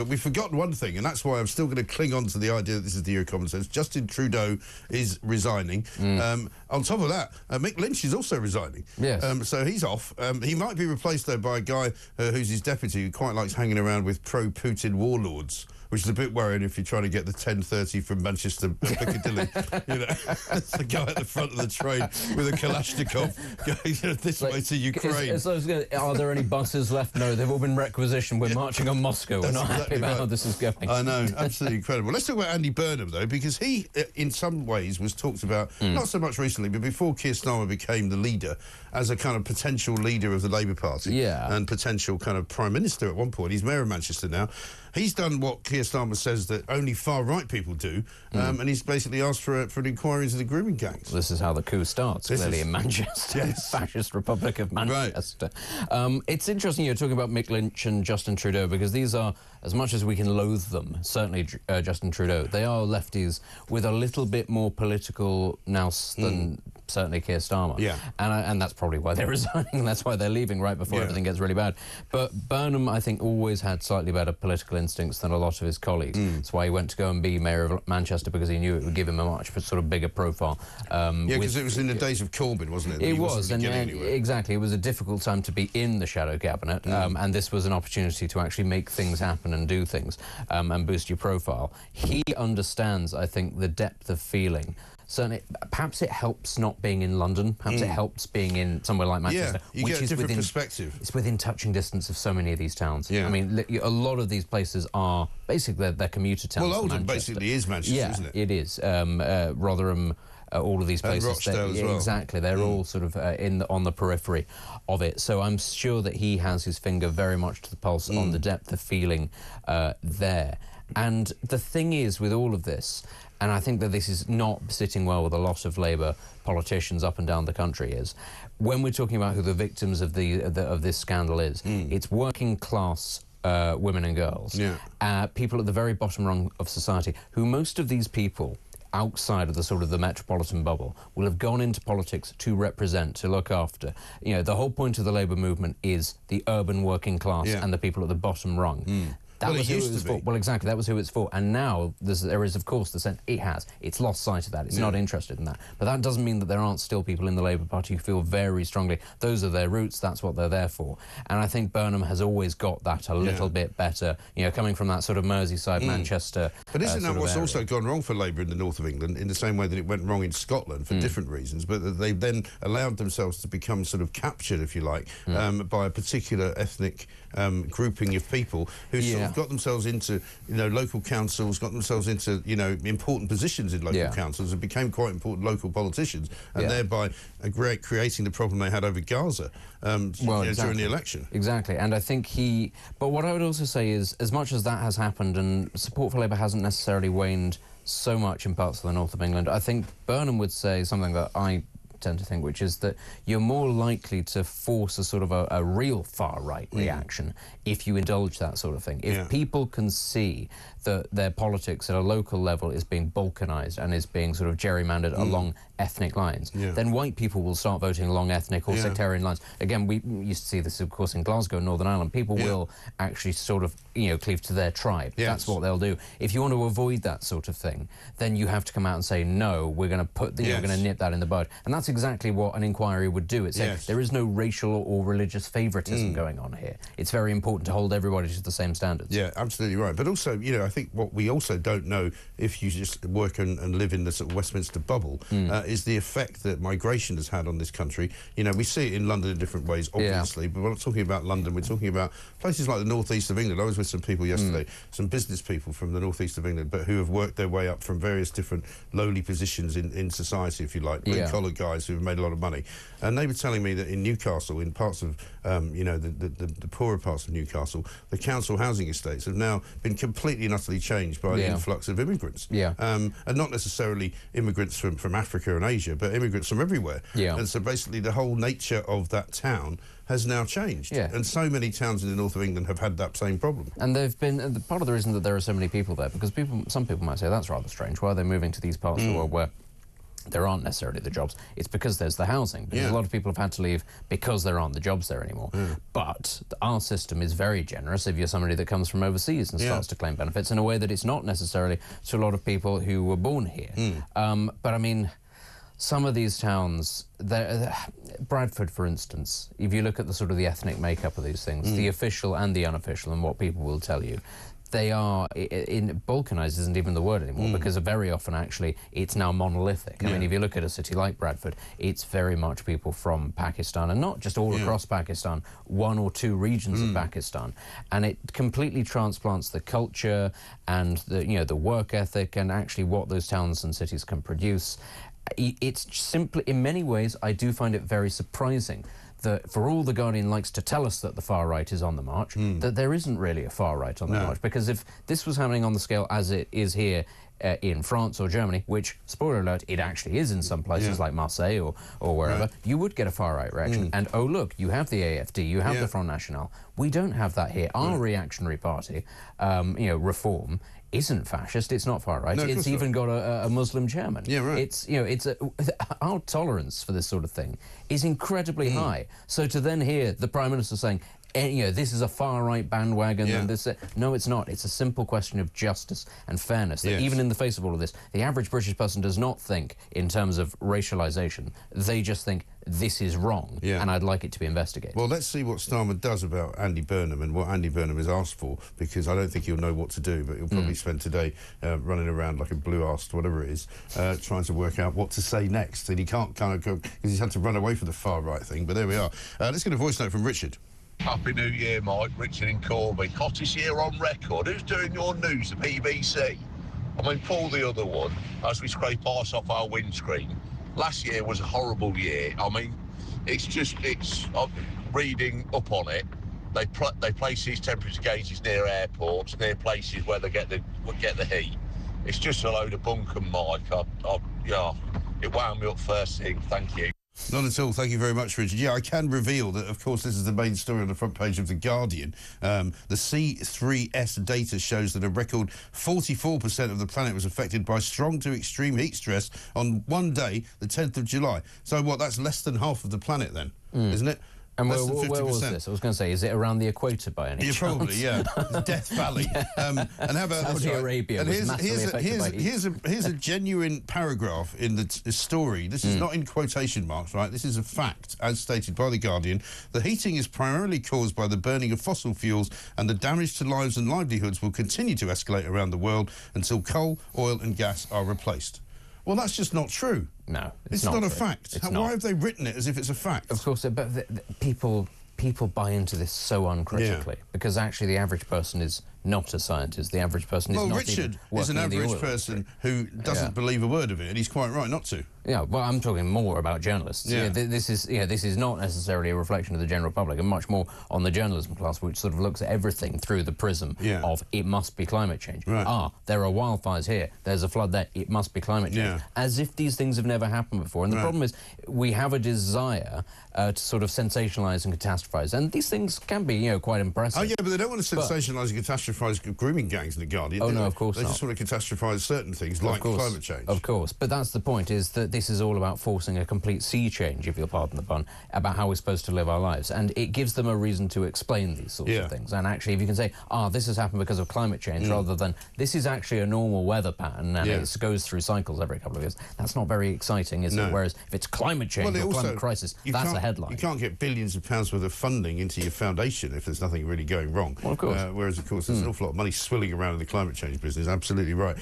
But we've forgotten one thing, and that's why I'm still going to cling on to the idea that this is the year of common sense. Justin Trudeau is resigning. On top of that, Mick Lynch is also resigning. Yes. So he's off. He might be replaced, though, by a guy who's his deputy who quite likes hanging around with pro-Putin warlords, which is a bit worrying if you're trying to get the 10:30 from Manchester Piccadilly. You know, it's the guy at the front of the train with a Kalashnikov going this way to Ukraine. Are there any buses left? No, they've all been requisitioned. We're marching on Moscow. We're not happy about how this is going. I know, absolutely incredible. Let's talk about Andy Burnham, though, because he, in some ways, was talked about, not so much recently, but before Keir Starmer became the leader, as a kind of potential leader of the Labour Party and potential kind of Prime Minister at one point. He's Mayor of Manchester now. He's done what Keir Starmer says that only far-right people do, and he's basically asked for an inquiry into the grooming gangs. This is how the coup starts, clearly, in Manchester, yes. Fascist Republic of Manchester. Right. It's interesting you're talking about Mick Lynch and Justin Trudeau, because these are, as much as we can loathe them, certainly Justin Trudeau, they are lefties with a little bit more political nous than certainly Keir Starmer. Yeah. And that's probably why they're resigning, and that's why they're leaving right before everything gets really bad. But Burnham, I think, always had slightly better political instincts than a lot of his colleagues. That's why he went to go and be Mayor of Manchester, because he knew it would give him a much sort of bigger profile. Because it was in the days of Corbyn, wasn't it? It was, and exactly. It was a difficult time to be in the shadow cabinet, and this was an opportunity to actually make things happen and do things and boost your profile. He understands, I think, the depth of feeling. Certainly, perhaps it helps not being in London. Perhaps it helps being in somewhere like Manchester, you which get a is different perspective. It's within touching distance of so many of these towns. Yeah. I mean, a lot of these places are basically they're commuter towns. Well, Oldham basically is Manchester, isn't it? It is. Rotherham, all of these places. And Rochdale as well. Exactly, they're all sort of on the periphery of it. So I'm sure that he has his finger very much to the pulse on the depth of feeling there. And the thing is, with all of this, and I think that this is not sitting well with a lot of Labour politicians up and down the country, is when we're talking about who the victims of this scandal is, it's working class women and girls, people at the very bottom rung of society, who most of these people outside of the sort of the metropolitan bubble will have gone into politics to represent, to look after. You know, the whole point of the Labour movement is the urban working class and the people at the bottom rung. That was who it was for. Well, exactly, that was who it's for. And now there is, of course, the sense it's lost sight of that. It's not interested in that. But that doesn't mean that there aren't still people in the Labour Party who feel very strongly those are their roots, that's what they're there for. And I think Burnham has always got that a little bit better, you know, coming from that sort of Merseyside, Manchester. But isn't that what's also gone wrong for Labour in the north of England, in the same way that it went wrong in Scotland for different reasons, but that they've then allowed themselves to become sort of captured, if you like, by a particular ethnic grouping of people who sort of got themselves into, you know, local councils, got themselves into, you know, important positions in local councils and became quite important local politicians, and thereby creating the problem they had over Gaza during the election. Exactly, and I think but what I would also say is, as much as that has happened and support for Labour hasn't necessarily waned so much in parts of the north of England, I think Burnham would say something that I tend to think, which is that you're more likely to force a sort of a real far-right reaction if you indulge that sort of thing. If people can see that their politics at a local level is being balkanised and is being sort of gerrymandered along ethnic lines, then white people will start voting along ethnic or sectarian lines. Again, we used to see this, of course, in Glasgow and Northern Ireland. People will actually sort of, you know, cleave to their tribe. That's what they'll do. If you want to avoid that sort of thing, then you have to come out and say, no, we're going to put, we're going to nip that in the bud. And that's exactly what an inquiry would do. It's saying there is no racial or religious favouritism going on here. It's very important to hold everybody to the same standards. Yeah, absolutely right. But also, you know, I think what we also don't know, if you just work and live in the sort of Westminster bubble, is the effect that migration has had on this country. You know, we see it in London in different ways, obviously, but we're not talking about London, we're talking about places like the northeast of England. I was with some people yesterday, some business people from the northeast of England, but who have worked their way up from various different lowly positions in society, if you like, blue-collar guys who have made a lot of money. And they were telling me that in Newcastle, in parts of, you know, the poorer parts of Newcastle, the council housing estates have now been completely and utterly changed by the influx of immigrants. And not necessarily immigrants from Africa and Asia, but immigrants from everywhere. And so basically the whole nature of that town has now changed. And so many towns in the north of England have had that same problem. And they've been, part of the reason that there are so many people there, because some people might say, that's rather strange, why are they moving to these parts of the world where there aren't necessarily the jobs. It's because there's the housing. Because a lot of people have had to leave because there aren't the jobs there anymore. But our system is very generous if you're somebody that comes from overseas and starts to claim benefits in a way that it's not necessarily to a lot of people who were born here. But I mean, some of these towns, Bradford, for instance, if you look at the sort of the ethnic makeup of these things, the official and the unofficial, and what people will tell you, they are, balkanised isn't even the word anymore, because very often, actually, it's now monolithic. I mean, if you look at a city like Bradford, it's very much people from Pakistan, and not just all across Pakistan, one or two regions of Pakistan. And it completely transplants the culture and the, you know, the work ethic and actually what those towns and cities can produce. It's simply, in many ways, I do find it very surprising that for all the Guardian likes to tell us that the far right is on the march, that there isn't really a far right on the march. Because if this was happening on the scale as it is here in France or Germany, which, spoiler alert, it actually is in some places like Marseille or wherever, you would get a far right reaction. And oh look, you have the AFD, you have the Front National. We don't have that here. Our reactionary party, you know, Reform, isn't fascist. It's not far right. No, it's even got a Muslim chairman. It's, you know, our tolerance for this sort of thing is incredibly high. So to then hear the Prime Minister saying, you know, this is a far-right bandwagon, and this... No, it's not. It's a simple question of justice and fairness. That even in the face of all of this, the average British person does not think in terms of racialisation. They just think, this is wrong, and I'd like it to be investigated. Well, let's see what Starmer does about Andy Burnham and what Andy Burnham has asked for, because I don't think he'll know what to do, but he'll probably spend today running around like a blue-arsed, whatever it is, trying to work out what to say next. And he can't kind of go, because he's had to run away from the far-right thing, but there we are. Let's get a voice note from Richard. Happy New Year, Mike. Richard in Corby. Hottest year on record. Who's doing your news? The BBC? I mean, pull the other one as we scrape ice off our windscreen. Last year was a horrible year. I mean, I'm reading up on it. They place these temperature gauges near airports, near places where they get the heat. It's just a load of bunkum, Mike. Yeah, it wound me up first thing. Thank you. Not at all. Thank you very much, Richard. Yeah, I can reveal that, of course, this is the main story on the front page of The Guardian. The C3S data shows that a record 44% of the planet was affected by strong to extreme heat stress on one day, the 10th of July. So, what, that's less than half of the planet then, isn't it? And where was this? I was going to say, is it around the equator by any chance? Probably, yeah. Death Valley. And how about Saudi Arabia was massively affected by heat. Here's a genuine paragraph in the story. This is not in quotation marks, right? This is a fact, as stated by The Guardian. The heating is primarily caused by the burning of fossil fuels, and the damage to lives and livelihoods will continue to escalate around the world until coal, oil and gas are replaced. Well, that's just not true. No, it's not a fact. Why have they written it as if it's a fact? Of course, but people buy into this so uncritically, because actually the average person is not a scientist. The average person is not Richard is an average person who doesn't believe a word of it, and he's quite right not to. Yeah, well, I'm talking more about journalists. This is not necessarily a reflection of the general public, and much more on the journalism class, which sort of looks at everything through the prism of it must be climate change. Ah, there are wildfires here, there's a flood there, it must be climate change. As if these things have never happened before. And the problem is we have a desire to sort of sensationalise and catastrophize, and these things can be, you know, quite impressive. Oh yeah, but they don't want to sensationalise and catastrophize grooming gangs in The Guardian. Oh no, of course not. They just want to catastrophize certain things like climate change. Of course, but that's the point, is that this is all about forcing a complete sea change, if you'll pardon the pun, about how we're supposed to live our lives, and it gives them a reason to explain these sorts of things. And actually, if you can say, this has happened because of climate change, rather than this is actually a normal weather pattern and it goes through cycles every couple of years, that's not very exciting, is it? Whereas if it's climate change or climate crisis, that's a headline. You can't get billions of pounds worth of funding into your foundation if there's nothing really going wrong. Well, of course. Whereas, of course, there's an awful lot of money swilling around in the climate change business. Absolutely right.